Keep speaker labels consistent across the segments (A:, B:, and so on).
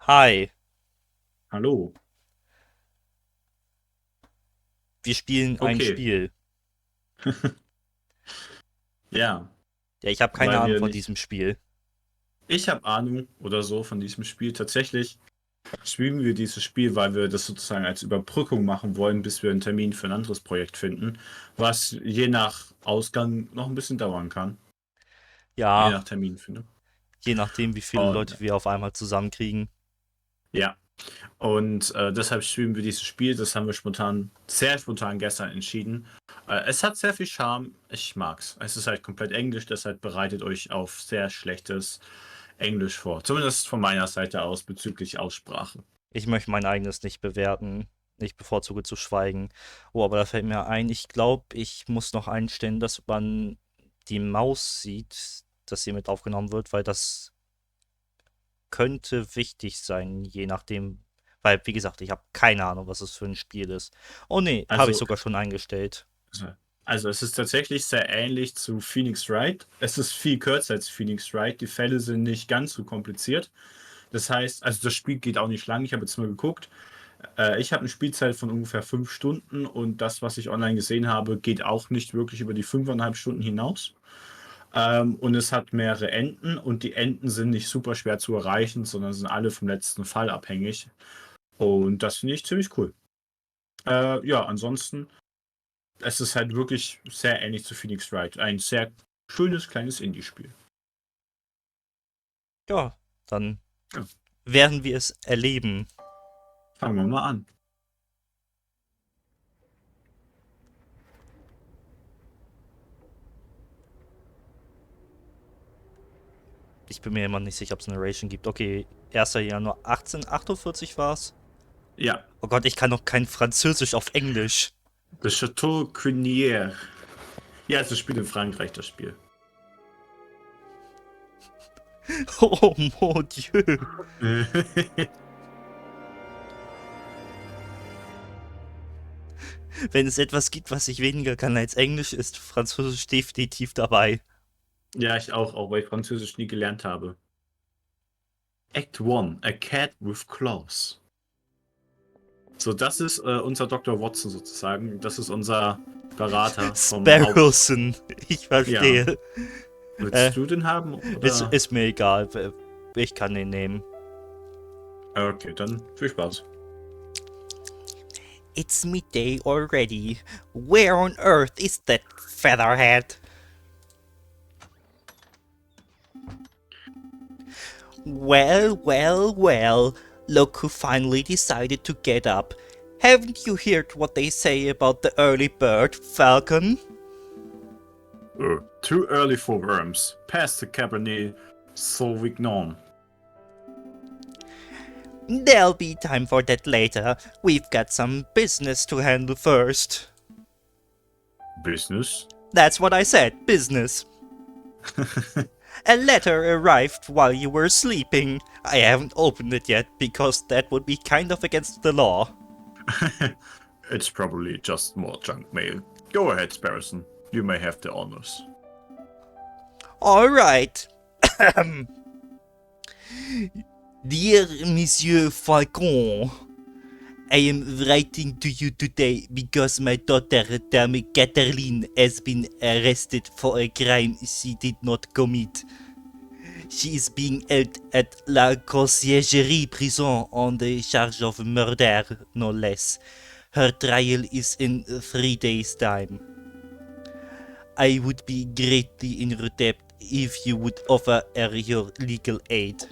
A: Hi,
B: Hallo.
A: wir spielen ein
B: Okay.
A: Spiel.
B: Ja,
A: Ja, ich habe keine
B: weil
A: Ahnung
B: wir
A: von
B: nicht.
A: diesem Spiel.
B: Ich habe Ahnung oder so von diesem Spiel. Tatsächlich spielen wir dieses Spiel, weil wir das sozusagen als Überbrückung machen wollen, bis wir einen Termin für ein anderes Projekt finden, was je nach Ausgang noch ein bisschen dauern kann. Je
A: Ja,
B: nach Terminfindung.
A: je nachdem, wie viele
B: Und
A: Leute wir auf einmal zusammenkriegen.
B: ja, und deshalb spielen wir dieses Spiel. Das haben wir spontan, sehr spontan gestern entschieden. Es hat sehr viel Charme. Ich mag's. Es ist halt komplett Englisch, deshalb bereitet euch auf sehr schlechtes Englisch vor. Zumindest von meiner Seite aus bezüglich Aussprache.
A: Ich möchte mein eigenes nicht bewerten. Ich bevorzuge zu schweigen. Oh, aber da fällt mir ein, ich glaube, ich muss noch einstellen, dass man die Maus sieht, dass sie mit aufgenommen wird, weil das könnte wichtig sein, je nachdem. Weil, wie gesagt, ich habe keine Ahnung, was es für ein Spiel ist. Oh nee, habe ich
B: Also,
A: sogar schon eingestellt.
B: also es ist tatsächlich sehr ähnlich zu Phoenix Wright. Es ist viel kürzer als Phoenix Wright. Die Fälle sind nicht ganz so kompliziert. Das heißt, also das Spiel geht auch nicht lang. Ich habe jetzt mal geguckt. Ich habe eine Spielzeit von ungefähr 5 Stunden und das, was ich online gesehen habe, geht auch nicht wirklich über die 5,5 Stunden hinaus. Und es hat mehrere Enden und die Enden sind nicht super schwer zu erreichen, sondern sind alle vom letzten Fall abhängig. Und das finde ich ziemlich cool. Ja, ansonsten, es ist halt wirklich sehr ähnlich zu Phoenix Wright. Ein sehr schönes kleines Indie-Spiel.
A: Ja, dann
B: Ja,
A: werden wir es erleben.
B: fangen wir mal an.
A: Ich bin mir immer nicht sicher, ob es eine Ration gibt. Okay, 1. Januar 1848 war's.
B: Ja,
A: Oh Gott, ich kann noch kein Französisch auf Englisch.
B: Le Château Crinière. Ja, es ist ein Spiel in Frankreich, das Spiel.
A: Oh mon Dieu. Wenn es etwas gibt, was ich weniger kann als Englisch, ist Französisch definitiv dabei.
B: Ja, ich auch, weil ich Französisch nie gelernt habe. Act 1, A Cat with Claws. So, das ist unser Dr. Watson sozusagen. Das ist unser Berater vom Haupt.
A: Sparrowson. Ich
B: Ja.
A: verstehe. Äh,
B: Willst du den haben
A: ist,
B: oder?
A: ist mir egal. Ich kann den nehmen.
B: Okay, dann viel Spaß.
A: It's midday already. Where on earth is that featherhead? Well, well, well, look who finally decided to get up. Haven't you heard what they say about the early bird, Falcon?
B: Too early for worms. Pass the Cabernet Sauvignon.
A: There'll be time for that later. We've got some business to handle first.
B: Business.
A: That's what I said, business. A letter arrived while you were sleeping. I haven't opened it yet because that would be kind of against the law.
B: It's probably just more junk mail. Go ahead, Sparrowson. You may have the honors.
A: Alright. Dear Monsieur Falcon, I am writing to you today because my daughter, Dame Catherine, has been arrested for a crime she did not commit. She is being held at La Conciergerie prison on the charge of murder, no less. Her trial is in 3 days' time. I would be greatly in your debt if you would offer her your legal aid.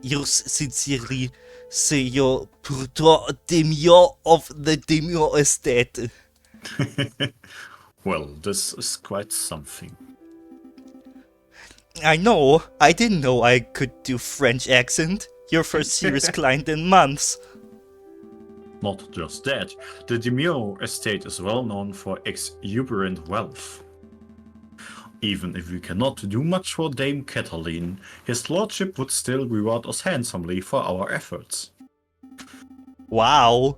A: Yours sincerely, Seigneur Pourtois Demion of the Demion Estate.
B: Well, this is quite something.
A: I know, I didn't know I could do French accent. Your first serious client in months.
B: Not just that, the Demure estate is well known for exuberant wealth. Even if we cannot do much for Dame Cataline, his lordship would still reward us handsomely for our efforts.
A: Wow.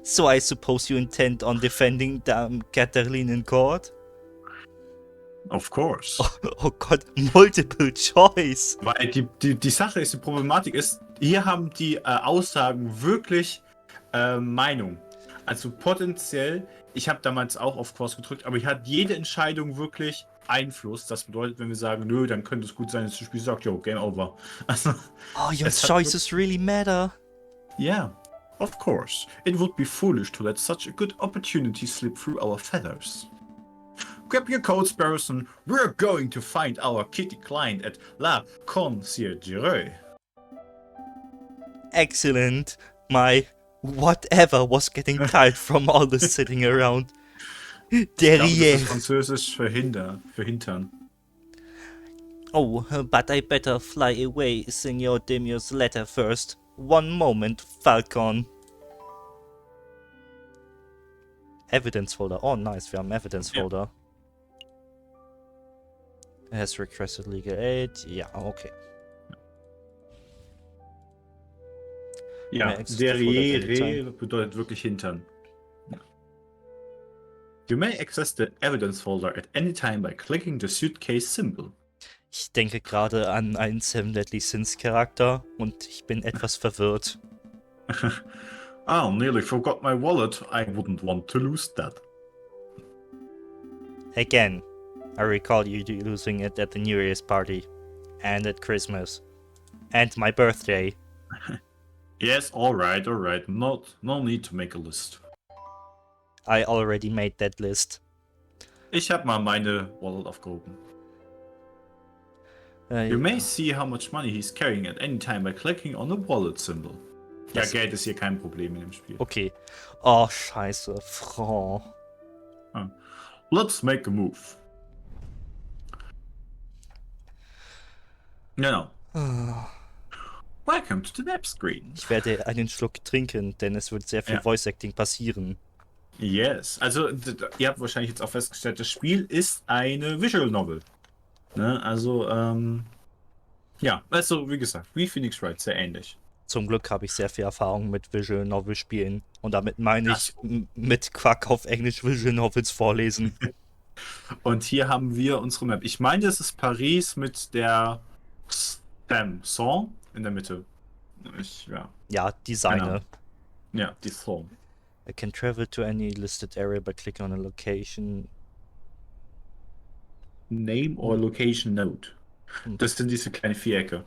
A: So, I suppose you intend on defending Catherine in court?
B: Of course.
A: Oh Gott, Multiple Choice.
B: Weil die Sache ist, die Problematik ist, hier haben die Aussagen wirklich Meinung. Also potenziell, ich habe damals auch auf Cross gedrückt, aber hier hat jede Entscheidung wirklich Einfluss. Das bedeutet, wenn wir sagen, nö, dann könnte es gut sein, dass das Spiel sagt, yo, Game Over. Also,
A: Oh, your
B: es hat
A: choices really matter.
B: yeah, of course. It would be foolish to let such a good opportunity slip through our feathers. Grab your coats, Barrison. We're going to find our kitty client at La Conciergerie.
A: Excellent. My whatever was getting tired from all the sitting around.
B: Ich glaube, das ist
A: Derrière.
B: Französisch für Hintern.
A: Oh, but I better fly away, Signor Demio's letter first. One moment, Falcon. Evidence folder. Oh, nice. Wir haben Evidence folder. Has requested legal aid. Ja, okay.
B: Ja, derrière bedeutet wirklich Hintern. You may access the evidence folder at any time by clicking the suitcase symbol.
A: Ich denke gerade an einen Seven Deadly Sins Charakter und ich bin etwas verwirrt.
B: I nearly forgot my wallet. I wouldn't want to lose that.
A: Again, I recall you losing it at the New Year's party. And at Christmas. And my birthday.
B: Yes, alright. No need to make a list.
A: I already made that list.
B: Ich habe mal meine Wallet aufgehoben. You may see how much money he's carrying at any time by clicking on the wallet symbol. Ja, Geld ist hier kein Problem in dem Spiel.
A: Okay. Oh, scheiße. Franc.
B: Let's make a move. Genau. Welcome to the Map Screen.
A: Ich werde einen Schluck trinken, denn es wird sehr viel Voice Acting passieren.
B: Yes. Also, ihr habt wahrscheinlich jetzt auch festgestellt, das Spiel ist eine Visual Novel. Ne? Also, ja, also wie gesagt, wie Phoenix Wright, sehr ähnlich.
A: Zum Glück habe ich sehr viel Erfahrung mit Visual Novel Spielen. Und damit meine ich mit Quack auf Englisch Visual Novels vorlesen.
B: Und hier haben wir unsere Map. Ich meine, das ist Paris mit der Song in der Mitte.
A: Ja, die seine.
B: Genau. Ja, die Song.
A: I can travel to any listed area by clicking on a location.
B: Name or location node. Das sind diese kleinen Vierecke.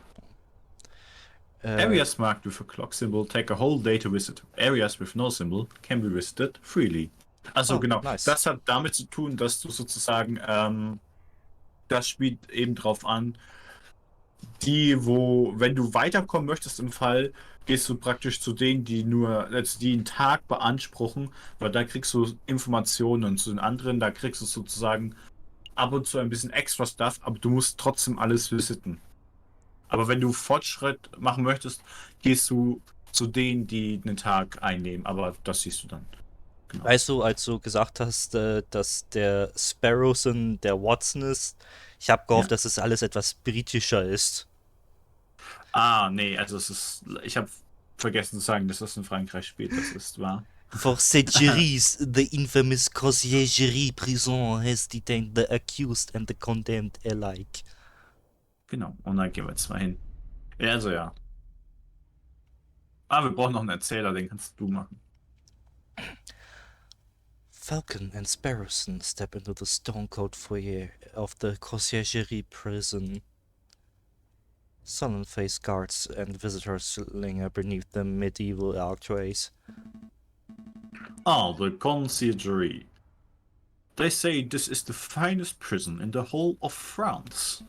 B: Areas marked with a clock symbol take a whole day to visit. Areas with no symbol can be visited freely. Also genau, nice. Das hat damit zu tun, dass du sozusagen, das spielt eben drauf an, wenn du weiterkommen möchtest im Fall, gehst du praktisch zu denen, die einen Tag beanspruchen, weil da kriegst du Informationen und zu den anderen, da kriegst du sozusagen ab und zu ein bisschen extra Stuff, aber du musst trotzdem alles visiten. Aber wenn du Fortschritt machen möchtest, gehst du zu denen, die einen Tag einnehmen, aber das siehst du dann.
A: Genau. Weißt du, als du gesagt hast, dass der Sparrowson der Watson ist, ich habe gehofft, dass es alles etwas britischer ist.
B: Ah, nee, also ich habe vergessen zu sagen, dass das in Frankreich spielt, das ist wahr.
A: For centuries, the infamous Conciergerie prison has detained the accused and the condemned alike.
B: Genau, und dann gehen wir jetzt mal hin. Also ja. Wir brauchen noch einen Erzähler, den kannst du machen.
A: Falcon and Sparrowson step into the stone-cold foyer of the Conciergerie prison. Sullen-faced guards and visitors linger beneath the medieval archways.
B: The Conciergerie. They say this is the finest prison in the whole of France.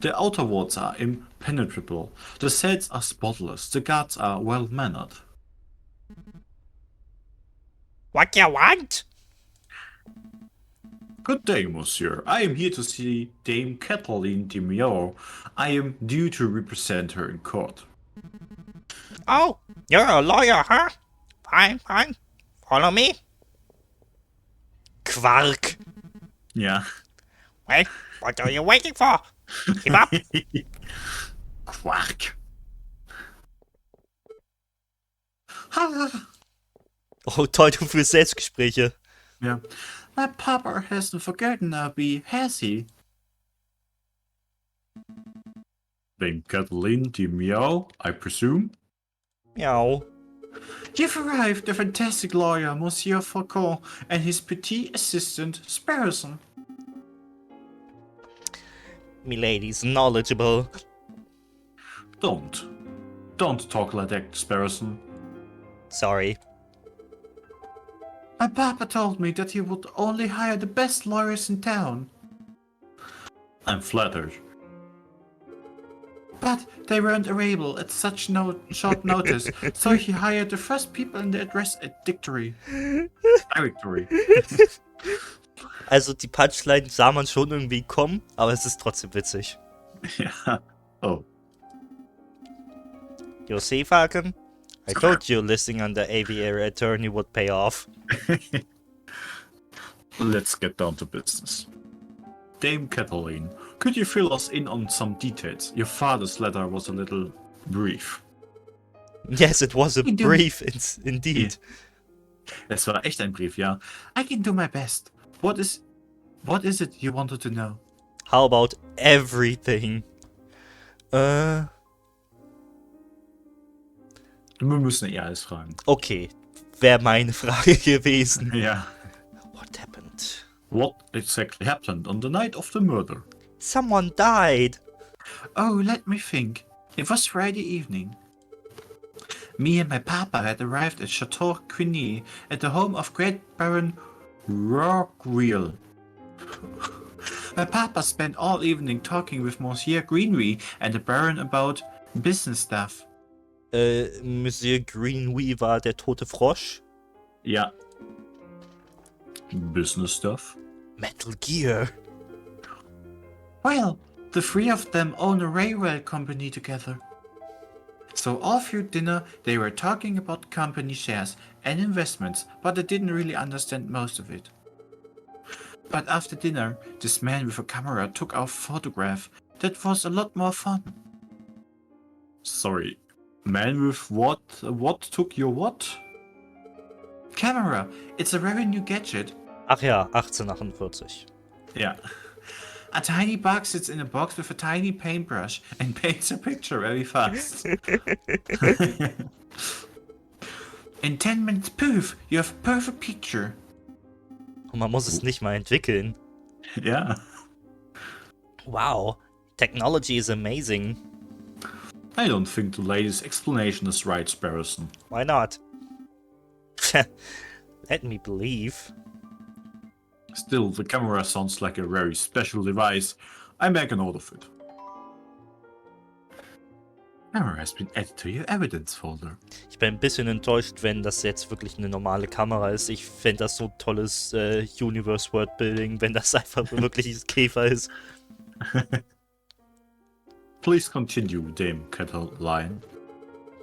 B: The outer walls are impenetrable, the cells are spotless, the guards are well-mannered.
A: What you want?
B: Good day, monsieur. I am here to see Dame Kathleen Demio. I am due to represent her in court.
A: Oh, you're a lawyer, huh? Fine. Follow me. Quark.
B: Yeah.
A: Well, what are you waiting for? Keep up.
B: Quark.
A: Oh, toll, du führst Selbstgespräche.
B: Yeah. My papa hasn't forgotten Abby, has he? Dame Kathleen, the meow, I presume?
A: Meow.
B: You've arrived, the fantastic lawyer, Monsieur Faucon, and his petit assistant, Sparrowson.
A: Milady's knowledgeable.
B: Don't talk like that, Sparrowson.
A: Sorry.
B: My papa told me that he would only hire the best lawyers in town. I'm flattered. But they weren't available at such short notice, so he hired the first people in the address at Dictory. Directory.
A: Also die Punchline sah man schon irgendwie kommen, aber es ist trotzdem witzig.
B: Ja. Oh.
A: You see, Falcon? I told you listing on the aviary attorney would pay off.
B: Let's get down to business. Dame Kathleen, could you fill us in on some details? Your father's letter was a little brief.
A: Yes, it was a brief, indeed.
B: Es war echt ein Brief, ja. I can do my best. What is it you wanted to know?
A: How about everything?
B: Wir müssen ja alles fragen.
A: Okay, wäre meine Frage gewesen.
B: Ja.
A: What happened?
B: What exactly happened on the night of the murder?
A: Someone died.
B: Oh, let me think. It was Friday evening. Me and my papa had arrived at Chateau Quigny at the home of Great Baron Rockreal. My papa spent all evening talking with Monsieur Greenway and the Baron about business stuff.
A: Monsieur Greenway war der tote Frosch?
B: Ja. Business stuff?
A: Metal Gear.
B: Well, the three of them own a railway company together. So all through dinner they were talking about company shares and investments, but I didn't really understand most of it. But after dinner, this man with a camera took our photograph. That was a lot more fun. Sorry, man with what? What took your what? Camera. It's a very new gadget.
A: Ach ja, 1848.
B: Yeah. A tiny bug sits in a box with a tiny paintbrush and paints a picture very fast. In 10 minutes, poof, you have a perfect picture.
A: Und man muss es nicht mal entwickeln.
B: Yeah.
A: Wow, technology is amazing.
B: I don't think the lady's explanation is right, Sparrowson.
A: Why not? Let me believe.
B: Still, the camera sounds like a very special device. I make a note of it. Camera has been added to your evidence folder.
A: Ich bin ein bisschen enttäuscht, wenn das jetzt wirklich eine normale Kamera ist. Ich fände das so tolles Universe World Building, wenn das einfach wirkliches Käfer ist.
B: Please continue, Dame Kathleen.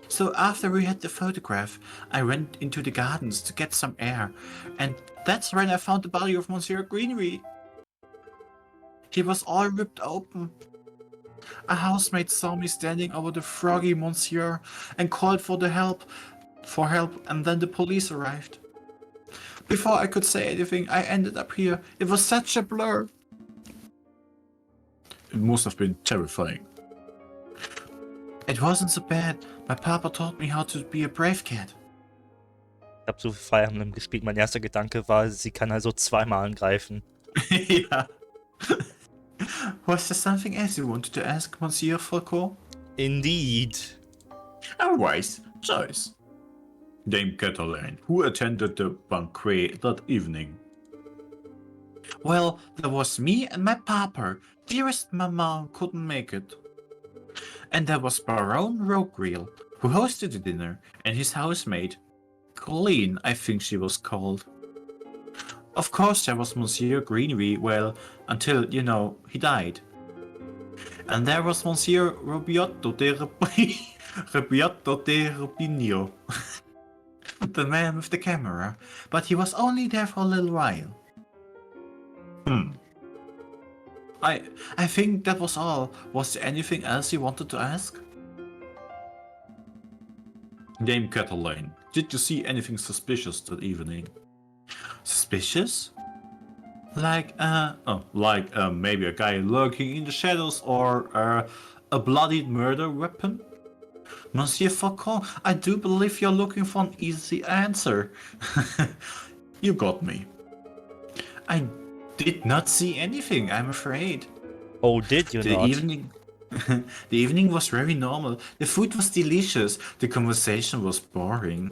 B: So after we had the photograph, I went into the gardens to get some air, and that's when I found the body of Monsieur Greenway. He was all ripped open. A housemaid saw me standing over the froggy Monsieur and called for help, and then the police arrived. Before I could say anything, I ended up here. It was such a blur. It must have been terrifying. It wasn't so bad. My papa taught me how to be a brave cat.
A: Ich habe so viel Fire Emblem gespielt. Mein erster Gedanke war, sie kann also zweimal angreifen.
B: Yeah. Was there something else you wanted to ask, Monsieur Foucault?
A: Indeed.
B: A wise choice. Dame Kathleen, who attended the banquet that evening? Well, there was me and my papa. Dearest Mama couldn't make it. And there was Baron Rockreal, who hosted the dinner, and his housemaid, Colleen, I think she was called. Of course there was Monsieur Greenway, well, until, he died. And there was Monsieur Robiotto de Rubinio, the man with the camera, but he was only there for a little while. I think that was all. Was there anything else you wanted to ask? Dame Kathleen, did you see anything suspicious that evening? Suspicious? Maybe a guy lurking in the shadows or a bloodied murder weapon? Monsieur Faucon, I do believe you're looking for an easy answer. You got me. I did not see anything, I'm afraid.
A: Oh, did you
B: The
A: not?
B: evening the evening was very normal. The food was delicious. The conversation was boring.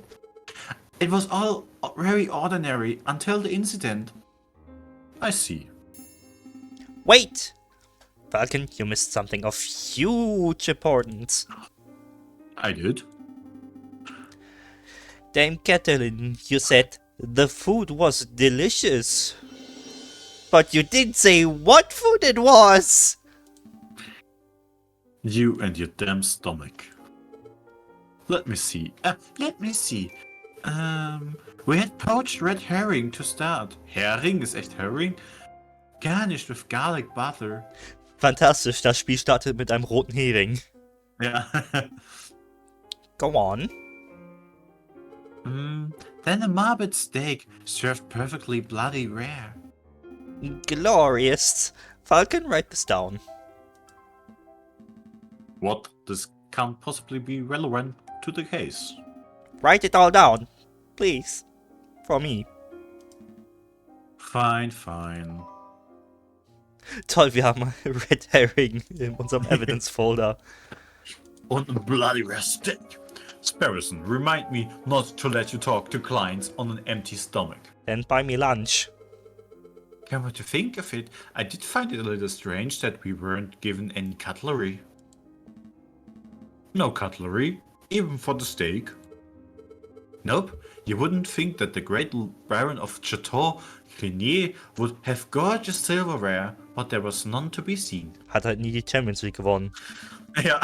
B: It was all very ordinary until the incident. I see.
A: Wait! Falcon, you missed something of huge importance.
B: I did.
A: Dame Catherine, you said the food was delicious. But you didn't say what food it was!
B: You and your damn stomach. Let me see. We had poached red herring to start. Hering ist echt Herring? Garnished with garlic butter.
A: Fantastisch, das Spiel startet mit einem roten Hering.
B: Ja.
A: Go on.
B: Then a marbled steak, served perfectly bloody rare.
A: Glorious. Falcon, write this down.
B: What? This can't possibly be relevant to the case.
A: Write it all down. Please. For me.
B: Fine.
A: Toll, wir haben Red Herring in unserem Evidence Folder.
B: On a bloody rare steak. Sparrowson, remind me not to let you talk to clients on an empty stomach.
A: Then buy me lunch.
B: Come to think of it, I did find it a little strange that we weren't given any cutlery. No cutlery, even for the steak. Nope, you wouldn't think that the great Baron of Chateau Grenier would have gorgeous silverware, but there was none to be seen.
A: Hat halt nie die Champions League gewonnen.
B: Yeah.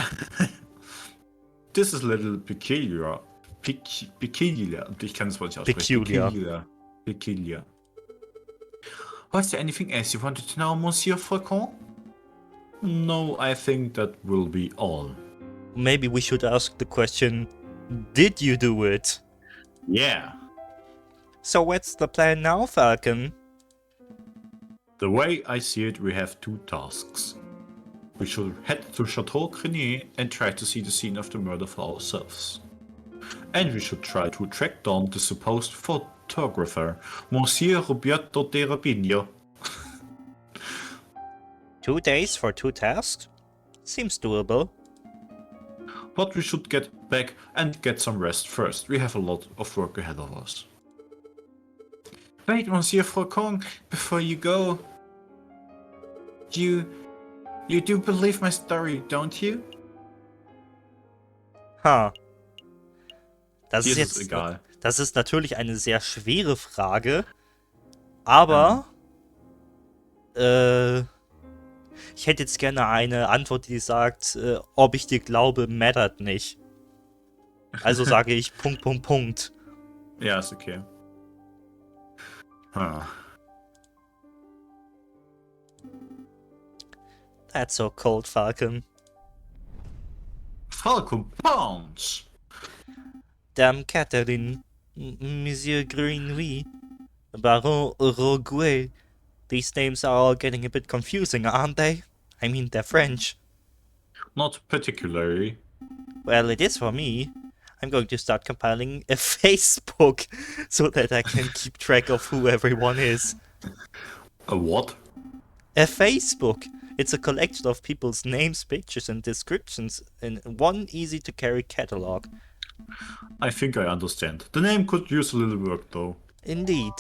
B: This is a little peculiar. Peculiar. Ich kann das Wort nicht aussprechen. Peculiar. Was there anything else you wanted to know, Monsieur Faucon? No, I think that will be all.
A: Maybe we should ask the question, did you do it?
B: Yeah.
A: So what's the plan now, Falcon?
B: The way I see it, we have two tasks. We should head to Chateau Grenier and try to see the scene of the murder for ourselves. And we should try to track down the supposed photographer, Monsieur Roberto de Robinho.
A: 2 days for 2 tasks? Seems doable.
B: But we should get back and get some rest first. We have a lot of work ahead of us. Wait, Monsieur Faucon, before you go. You do believe my story, don't you?
A: Ha. Das ist
B: Dir ist
A: jetzt.
B: egal.
A: Das ist natürlich eine sehr schwere Frage. Aber. Ich hätte jetzt gerne eine Antwort, die sagt, ob ich dir glaube, mattert nicht. Also sage ich Punkt.
B: Ja, ist okay. Huh.
A: That's so cold, Falcon.
B: Falcon Punch!
A: Dame Catherine, Monsieur Greenway, Baron Roguet. These names are all getting a bit confusing, aren't they? I mean, they're French.
B: Not particularly.
A: Well, it is for me. I'm going to start compiling a Facebook so that I can keep track of who everyone is.
B: A what?
A: A Facebook. It's a collection of people's names, pictures, and descriptions in one easy-to-carry catalog.
B: I think I understand. The name could use a little work, though.
A: Indeed.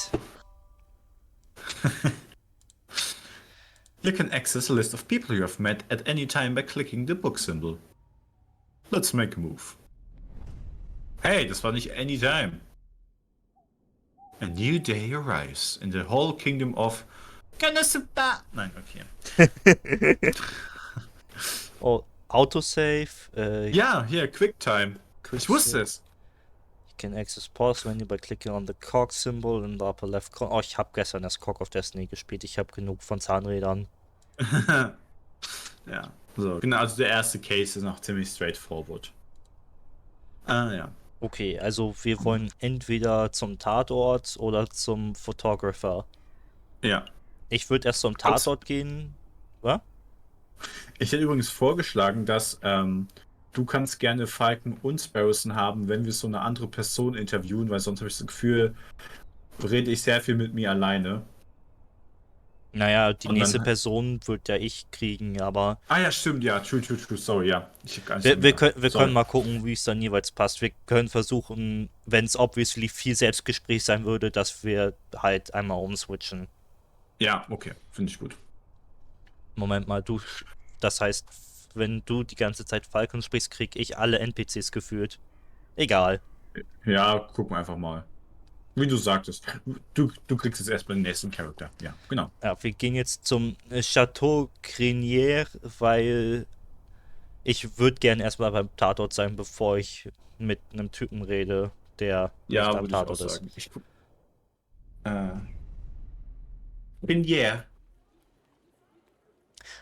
B: You can access a list of people you have met at any time by clicking the book symbol. Let's make a move. Hey, das war nicht anytime. A new day arrives in the whole kingdom of... Nein, okay.
A: Oh, autosave.
B: Ja, hier, QuickTime. Ich wusste es.
A: You can access pause menu by clicking on the cog symbol in the upper left corner. Oh, ich habe gestern das Cog of Destiny gespielt. Ich habe genug von Zahnrädern.
B: Ja, so. Genau, also der erste Case ist noch ziemlich straightforward. Ja.
A: Okay, also wir wollen entweder zum Tatort oder zum Photographer.
B: Ja.
A: Ich würde erst zum
B: Kurz.
A: Tatort gehen. Was?
B: Ich hätte übrigens vorgeschlagen, dass du kannst gerne Falken und Sparrowson haben, wenn wir so eine andere Person interviewen, weil sonst habe ich das Gefühl, rede ich sehr viel mit mir alleine.
A: Naja, die
B: Und
A: nächste
B: dann.
A: Person wird ja ich kriegen, aber
B: Ah ja, stimmt, ja. True. Sorry, ja. Ich habe gar nicht dran gedacht.
A: wir können
B: Sorry.
A: mal gucken, wie es dann jeweils passt. Wir können versuchen, wenn es obviously viel Selbstgespräch sein würde, dass wir halt einmal umswitchen.
B: Ja, okay. Finde ich gut.
A: Moment mal, das heißt, wenn du die ganze Zeit Falcon sprichst, krieg ich alle NPCs gefühlt. Egal.
B: Ja, gucken wir einfach mal. Wie du sagtest. Du kriegst jetzt erstmal den nächsten Charakter. Ja, genau.
A: Ja, wir gehen jetzt zum Chateau Crinière, weil ich würde gern erstmal beim Tatort sein, bevor ich mit einem Typen rede, der nicht
B: Ja,
A: am
B: würde ich auch
A: Tatort ist.
B: sagen. Ich guck. Bin yeah.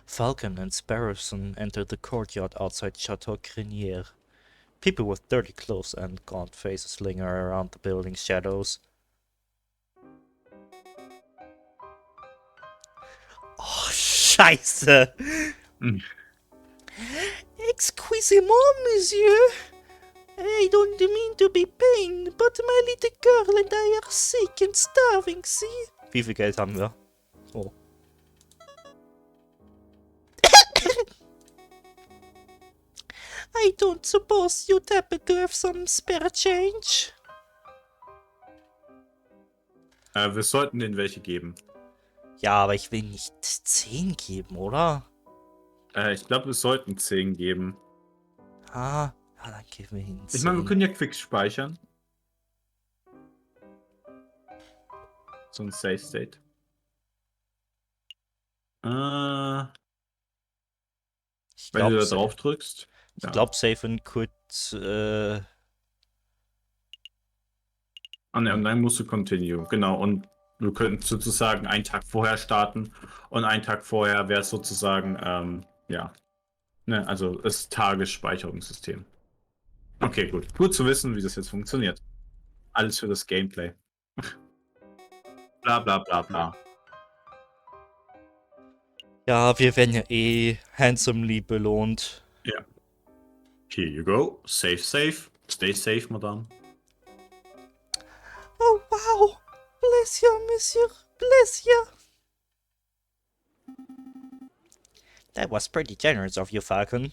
A: Falcon and Sparrowson enter the courtyard outside Chateau Crinière. People with dirty clothes and gaunt faces linger around the building's shadows. Oh, Scheiße!
B: Hm.
A: Excusez-moi, monsieur. I don't mean to be pain, but my little girl and I are sick and starving, see? Wie viel Geld haben wir? Oh. I don't suppose you'd happen to have some spare change?
B: Wir sollten denen welche geben.
A: Ja, aber ich will nicht 10 geben, oder?
B: Ich glaube, wir sollten 10 geben.
A: Ah, ja, dann geben wir ihnen 10.
B: Ich meine, wir können ja Quick speichern. So ein Save State.
A: Ich
B: Wenn du
A: glaube,
B: da drauf drückst.
A: ich
B: Ja.
A: glaube, Save and Quit.
B: Ah, ne, und dann musst du Continue. Genau. Und wir könnten sozusagen einen Tag vorher starten. Und einen Tag vorher wäre es sozusagen, ja. Ne, also das Tagesspeicherungssystem. Okay, gut. Gut zu wissen, wie das jetzt funktioniert. Alles für das Gameplay. Bla bla bla bla.
A: Ja, wir werden ja eh handsomely belohnt.
B: Ja. Here you go. Safe. Stay safe, madame.
A: Oh, wow! Bless you, monsieur. Bless you. That was pretty generous of you, Falcon.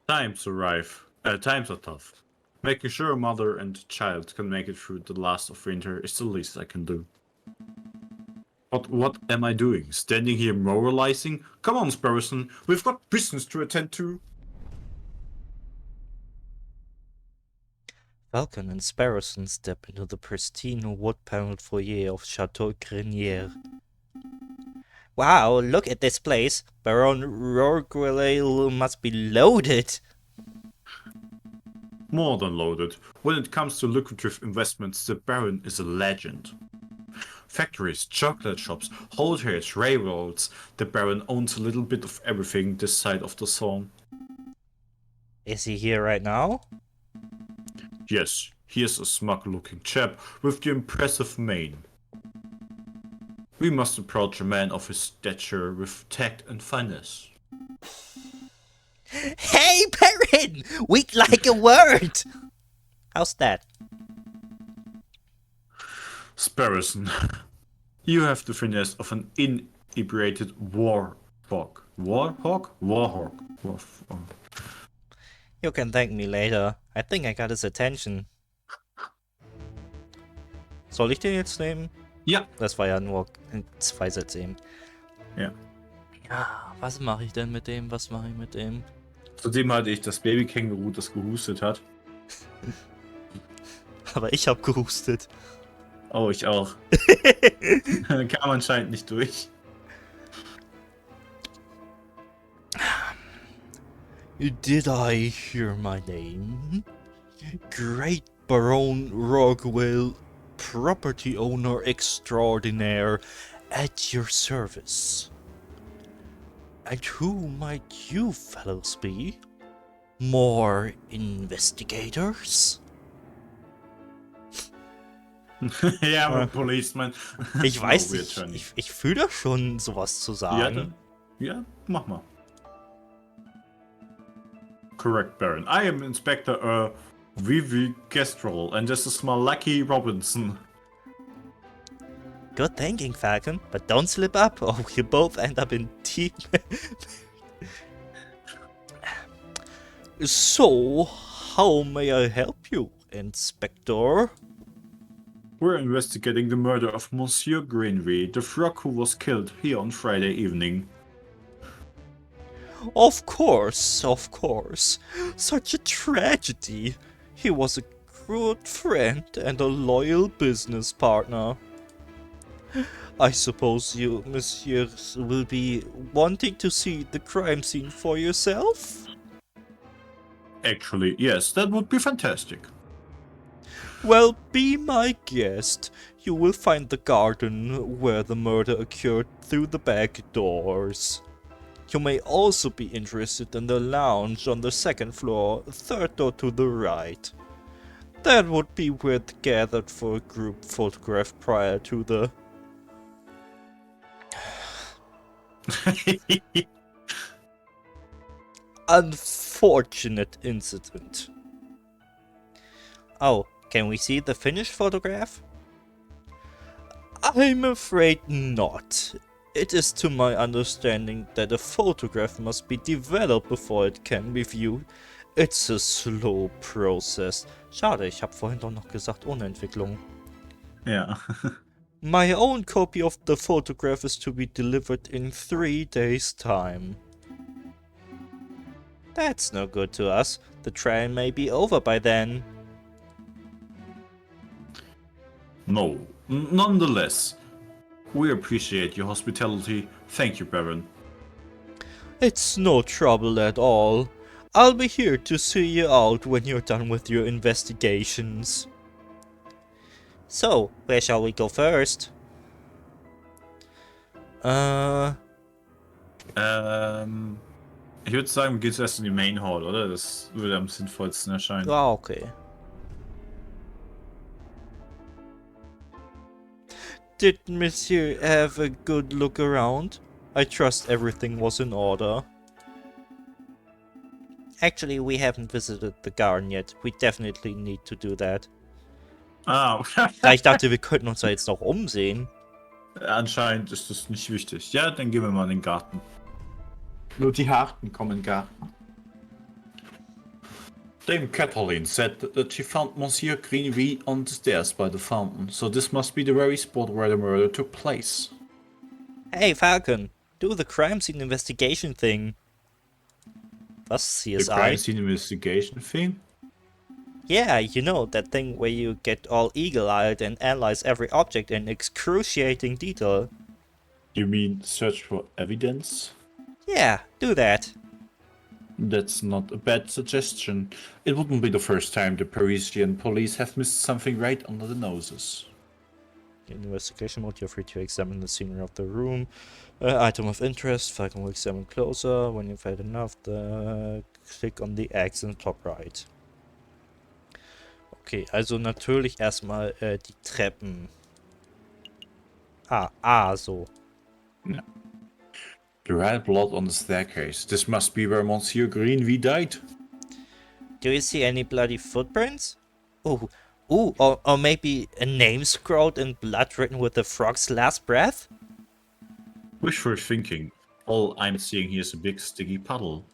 B: Times are tough. Making sure a mother and child can make it through the last of winter is the least I can do. But what am I doing? Standing here moralizing? Come on, Sparrowson, we've got business to attend to.
A: Falcon and Sparrowson step into the pristine wood-paneled foyer of Chateau Grenier. Wow, look at this place. Baron Rorguele must be loaded.
B: More than loaded. When it comes to lucrative investments, the Baron is a legend. Factories, chocolate shops, hotels, railroads. The Baron owns a little bit of everything this side of the Somme.
A: Is he here right now?
B: Yes, here's a smug-looking chap with the impressive mane. We must approach a man of his stature with tact and finesse.
A: Hey, Baron! We'd like a word! How's that?
B: Sparrowson, you have the finesse of an inebriated warhawk. Warhawk? Warhawk.
A: You can thank me later. I think I got his attention. Soll ich den jetzt nehmen?
B: Ja.
A: Das war ja nur 2 Sätze eben.
B: Ja.
A: Ja, was mache ich denn mit dem? Was mache ich mit dem?
B: Zudem hatte ich das Babykänguru, das gehustet hat.
A: Aber ich habe gehustet.
B: Oh, ich auch. Kam anscheinend nicht durch.
A: Did I hear my name? Great Baron Rogwell, property owner extraordinaire, at your service. And who might you fellows be? More investigators?
B: Yeah, I'm a
A: Äh,
B: policeman.
A: Ich
B: No,
A: weiß
B: we're
A: nicht,
B: attorney.
A: ich fühle da schon, sowas zu
B: Ja,
A: sagen.
B: dann. Ja, mach mal. Correct, Baron. I am Inspector Vivi Kestrel, and this is my Lucky Robinson.
A: Good thinking, Falcon, but don't slip up or you both end up in deep... So, how may I help you, Inspector?
B: We're investigating the murder of Monsieur Greenway, the frog who was killed here on Friday evening.
A: Of course, of course. Such a tragedy. He was a good friend and a loyal business partner. I suppose you, messieurs, will be wanting to see the crime scene for yourself?
B: Actually, yes, that would be fantastic.
A: Well, be my guest. You will find the garden where the murder occurred through the back doors. You may also be interested in the lounge on the second floor, third door to the right. That would be where they gathered for a group photograph prior to the... unfortunate incident. Oh, can we see the finished photograph? I'm afraid not. It is to my understanding that a photograph must be developed before it can be viewed. It's a slow process. Schade, ich habe vorhin doch noch gesagt ohne Entwicklung.
B: Yeah.
A: My own copy of the photograph is to be delivered in 3 days' time. That's no good to us. The trial may be over by then.
B: No. Nonetheless, we appreciate your hospitality. Thank you, Baron.
A: It's no trouble at all. I'll be here to see you out when you're done with your investigations. So, where shall we go first?
B: Ich würde sagen, wir gehen zuerst in die Main Hall, oder? Das würde am sinnvollsten erscheinen.
A: Ah, okay. Did Monsieur have a good look around? I trust everything was in order. Actually, we haven't visited the garden yet. We definitely need to do that.
B: Ah,
A: Da ich dachte, wir könnten uns da jetzt noch umsehen.
B: anscheinend ist das nicht wichtig. Ja, dann gehen wir mal in den Garten. Nur die Harten kommen in den Garten. Dame Kathleen said that she found Monsieur Greenway on the stairs by the fountain, so this must be the very spot where the murder took place.
A: Hey, Falcon, do the crime scene investigation thing. Was, CSI?
B: The crime scene investigation thing?
A: Yeah, you know, that thing where you get all eagle-eyed and analyze every object in excruciating detail.
B: You mean search for evidence?
A: Yeah, do that.
B: That's not a bad suggestion. It wouldn't be the first time the Parisian police have missed something right under the noses.
A: In investigation mode, you're free to examine the scenery of the room. Item of interest, Falcon will examine closer. When you've had enough, click on the X in the top right. Okay, also natürlich erstmal die Treppen. So.
B: Yeah. The red blood on the staircase. This must be where Monsieur Greenway died.
A: Do you see any bloody footprints? Ooh, or maybe a name scrawled in blood written with the frog's last breath?
B: Wishful thinking. All I'm seeing here is a big sticky puddle.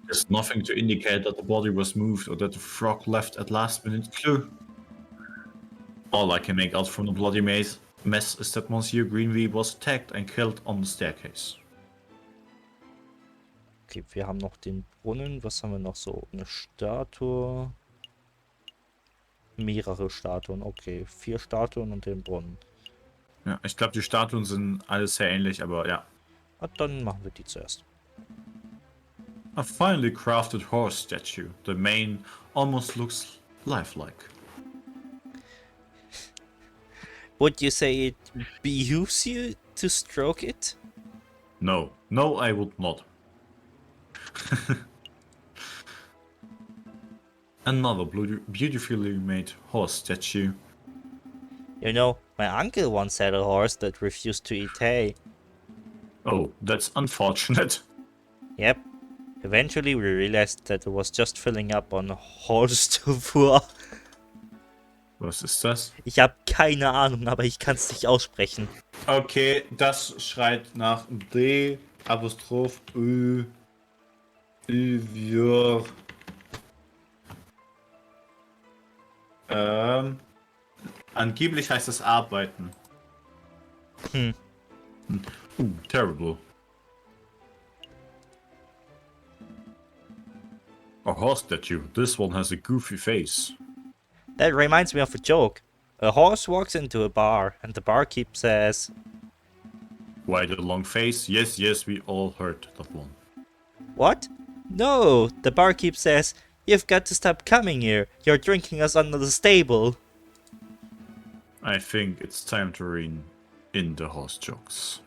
B: There's nothing to indicate that the body was moved or that the frog left at last minute clue. All I can make out from the bloody mess is that Monsieur Greenway was attacked and killed on the staircase.
A: Okay, wir haben noch den Brunnen. Was haben wir noch so? Eine Statue. Mehrere Statuen. Okay, 4 Statuen und den Brunnen.
B: Ja, ich glaube, die Statuen sind alles sehr ähnlich, aber ja.
A: Dann machen wir die zuerst.
B: A finely crafted horse statue. The mane almost looks lifelike.
A: Would you say it behooves you to stroke it?
B: No, I would not. Another beautifully made horse statue.
A: You know, my uncle once had a horse that refused to eat hay.
B: Oh, that's unfortunate.
A: Yep. Eventually we realized that it was just filling up on Horstofuhr.
B: Was ist das?
A: Ich habe keine Ahnung, aber ich kann es nicht aussprechen.
B: Okay, das schreit nach D, Apostroph Ö, Ü, angeblich heißt es arbeiten.
A: Hm.
B: Terrible. A horse statue. This one has a goofy face.
A: That reminds me of a joke. A horse walks into a bar and the barkeep says,
B: Why the long face? Yes, yes, we all heard that one.
A: "What? No, the barkeep says, you've got to stop coming here. You're drinking us under the stable."
B: I think it's time to rein in the horse jokes.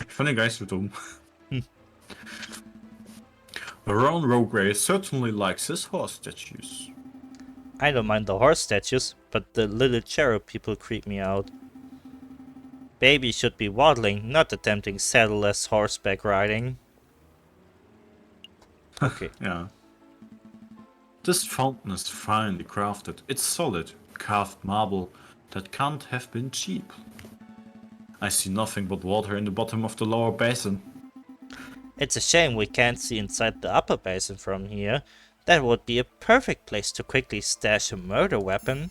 B: Ich fand den gar nicht so dumm. Baron Rogray certainly likes his horse statues.
A: I don't mind the horse statues, but the little cherub people creep me out. Baby should be waddling, not attempting saddleless horseback riding. Okay.
B: Yeah. This fountain is finely crafted. It's solid, carved marble that can't have been cheap. I see nothing but water in the bottom of the lower basin.
A: It's a shame we can't see inside the upper basin from here. That would be a perfect place to quickly stash a murder weapon.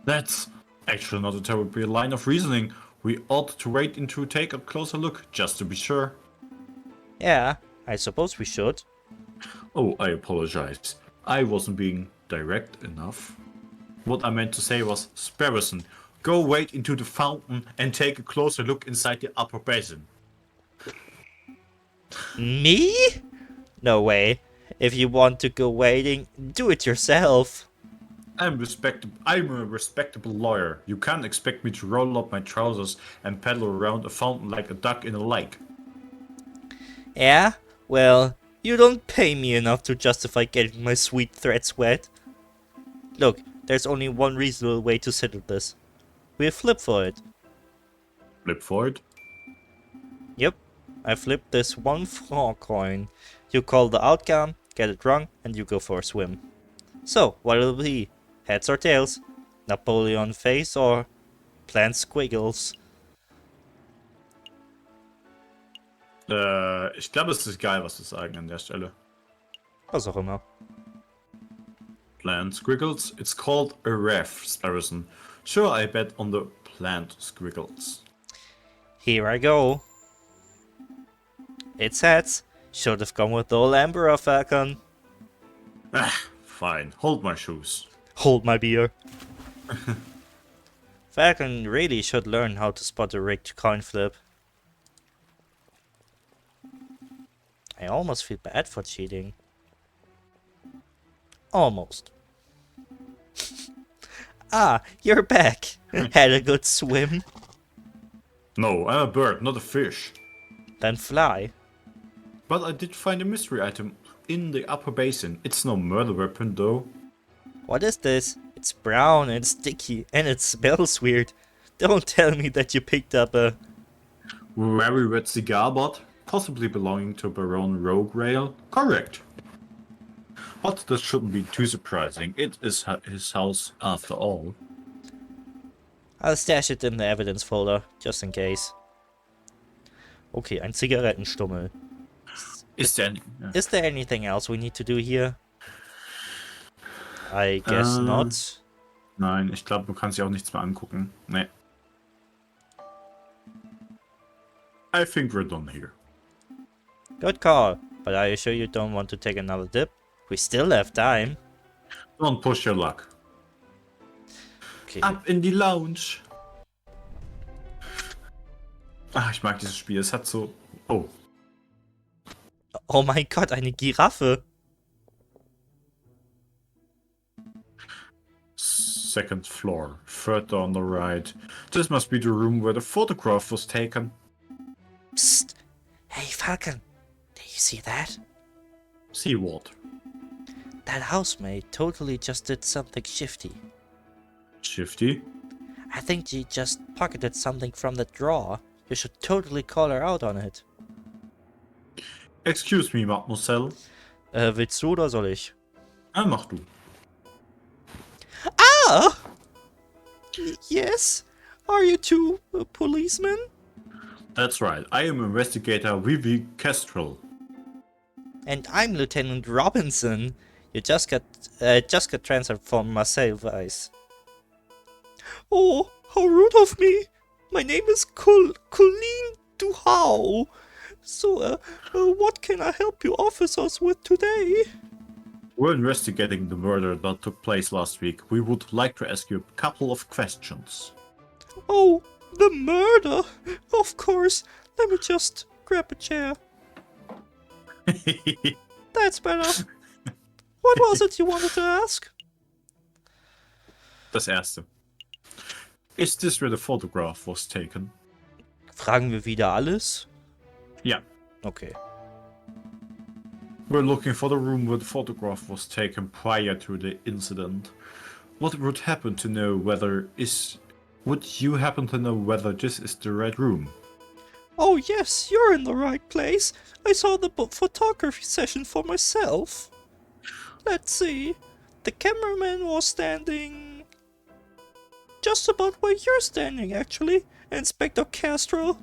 B: That's actually not a terrible line of reasoning. We ought to wait and to take a closer look, just to be sure.
A: Yeah, I suppose we should.
B: Oh, I apologize. I wasn't being direct enough. What I meant to say was, Sparrowson, go wait into the fountain and take a closer look inside the upper basin.
A: Me? No way. If you want to go waiting, do it yourself.
B: I'm a respectable lawyer. You can't expect me to roll up my trousers and paddle around a fountain like a duck in a lake.
A: Yeah? Well, you don't pay me enough to justify getting my sweet threats wet. Look, there's only one reasonable way to settle this. We'll flip for it.
B: Flip for it?
A: Yep, I flipped this 1 franc coin. You call the outcome, get it wrong, and you go for a swim. So, what'll it be? Heads or tails? Napoleon face or plant squiggles?
B: Ich glaube, es ist egal, was wir sagen an der Stelle.
A: Was auch immer.
B: Plant squiggles? It's called a ref, Sparrowson. Sure, I bet on the plant squiggles.
A: Here I go. It's heads. Should have gone with the old Emperor, Falcon.
B: Ah, fine. Hold my shoes.
A: Hold my beer. Falcon really should learn how to spot a rigged coin flip. I almost feel bad for cheating. Almost. Ah, you're back. Had a good swim?
B: No, I'm a bird, not a fish.
A: Then fly.
B: But I did find a mystery item in the upper basin. It's no murder weapon, though.
A: What is this? It's brown and sticky and it smells weird. Don't tell me that you picked up a...
B: Very red cigar butt, possibly belonging to Baron Rogue Rail. Correct. But that shouldn't be too surprising. It is his house after all.
A: I'll stash it in the evidence folder, just in case. Okay, ein Zigarettenstummel.
B: Is there
A: Is there anything else we need to do here? I guess not.
B: Nein, ich glaube, du kannst dir auch nichts mehr angucken. Nee. I think we're done here.
A: Good call, but are you sure you don't want to take another dip? We still have time.
B: Don't push your luck.
A: Okay.
B: Ab in die Lounge. Ach, ich mag dieses Spiel. Es hat so... Oh.
A: Oh mein Gott, eine Giraffe.
B: Second floor, further on the right. This must be the room where the photograph was taken.
A: Psst. Hey Falcon, do you see that?
B: See what?
A: That housemaid totally just did something shifty.
B: Shifty?
A: I think she just pocketed something from the drawer. You should totally call her out on it.
B: Excuse me, mademoiselle.
A: Willst du oder soll ich?
B: Mach du.
A: Ah! Yes? Are you two policemen?
B: That's right. I am investigator Vivi Kestrel.
A: And I'm Lieutenant Robinson. You just got transferred from Marseille Vice. Oh, how rude of me! My name is Colleen Duhau. So, what can I help you officers with today?
B: We're investigating the murder that took place last week. We would like to ask you a couple of questions.
A: Oh, the murder! Of course. Let me just grab a chair. That's better. What was it you wanted to ask?
B: Das erste. Is this where the photograph was taken?
A: Fragen wir wieder alles?
B: Yeah.
A: Okay.
B: We're looking for the room where the photograph was taken prior to the incident. Would you happen to know whether this is the right room?
A: Oh yes, you're in the right place. I saw the photography session for myself. Let's see. The cameraman was standing just about where you're standing, actually, Inspector Castro.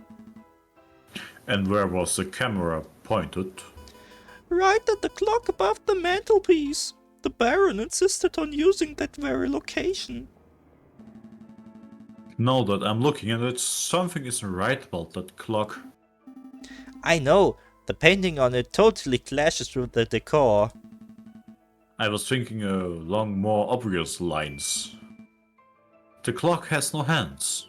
B: And where was the camera pointed?
A: Right at the clock above the mantelpiece. The Baron insisted on using that very location.
B: Now that I'm looking at it, something isn't right about that clock.
A: I know, the painting on it totally clashes with the decor.
B: I was thinking along more obvious lines. The clock has no hands.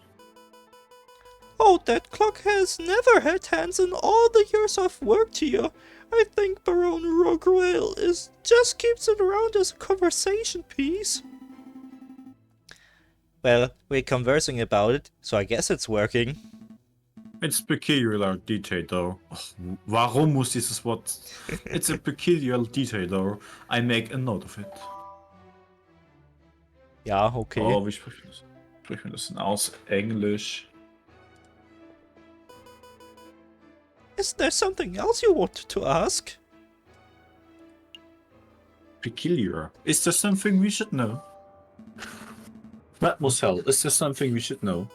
A: Oh, that clock has never had hands in all the years I've worked here. I think Baron Roguel just keeps it around as a conversation piece. Well, we're conversing about it, so I guess it's working.
B: It's peculiar detail though. Warum muss dieses Wort? It's a peculiar detail though. I make a note of it.
A: Ja, okay.
B: Oh, wie sprechen wir das? Sprechen wir das denn aus? Englisch.
A: Is there something else you wanted to ask?
B: Peculiar. Is there something we should know? Mademoiselle, is there something we should know?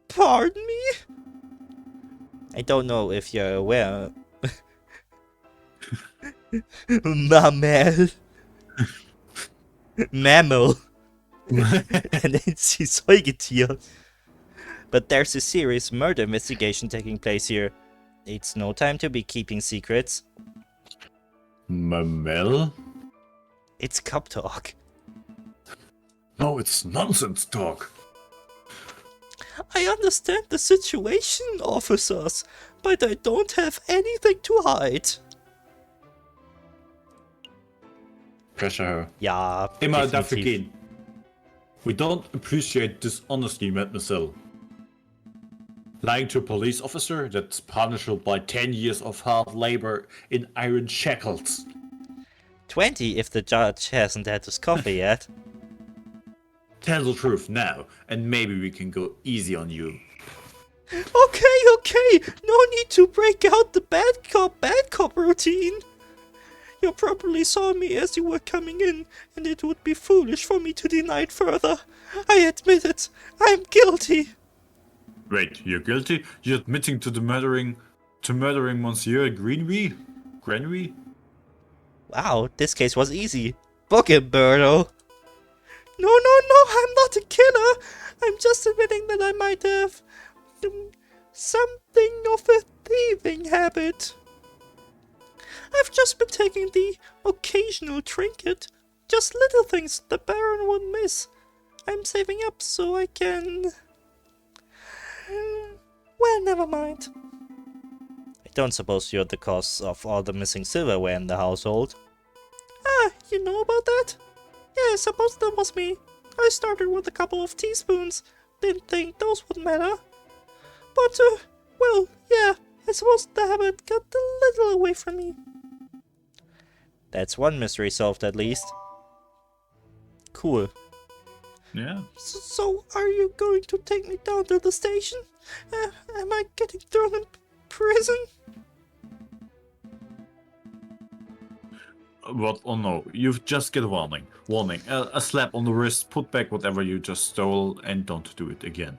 A: Pardon me? I don't know if you're aware. Mammal. Mammal. Nennt sie Säugetier. But there's a serious murder investigation taking place here. It's no time to be keeping secrets.
B: Mammal?
A: It's cop talk.
B: No, it's nonsense talk.
A: I understand the situation, officers, but I don't have anything to hide.
B: Pressure her.
A: Ja,
B: Immer dafür
A: definitiv.
B: gehen. We don't appreciate dishonesty, mademoiselle. Lying to a police officer, that's punishable by 10 years of hard labor in iron shackles.
A: 20 if the judge hasn't had his coffee yet.
B: Tell the truth now, and maybe we can go easy on you.
A: Okay, no need to break out the bad cop routine. You probably saw me as you were coming in, and it would be foolish for me to deny it further. I admit it, I'm guilty.
B: Wait, you're guilty? You're admitting to murdering Monsieur Grenouille?
A: Wow, this case was easy. Book it, Birdo. No, I'm not a killer. I'm just admitting that I might have something of a thieving habit. I've just been taking the occasional trinket. Just little things the Baron would miss. I'm saving up so I can... Well, never mind. I don't suppose you're the cause of all the missing silverware in the household. Ah, you know about that? Yeah, I suppose that was me. I started with a couple of teaspoons. Didn't think those would matter. But, well, yeah, I suppose the habit got a little away from me. That's one mystery solved at least. Cool.
B: Yeah.
A: So are you going to take me down to the station? Am I getting thrown in prison?
B: What? Oh no, you've just get a warning. Warning. A slap on the wrist, put back whatever you just stole, and don't do it again.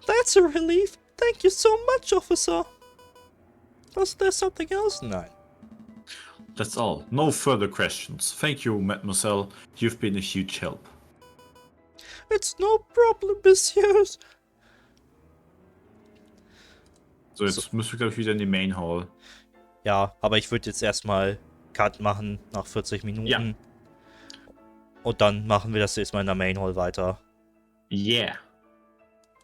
A: That's a relief. Thank you so much, officer. Was there something else? No.
B: That's all. No further questions. Thank you, mademoiselle. You've been a huge help.
A: It's no problem, messieurs.
B: So, jetzt müssen wir, glaube ich, wieder in die Main Hall.
A: Ja, aber ich würde jetzt erstmal Cut machen nach 40 Minuten.
B: Ja.
A: Und dann machen wir das jetzt mal in der Main Hall weiter.
B: Yeah.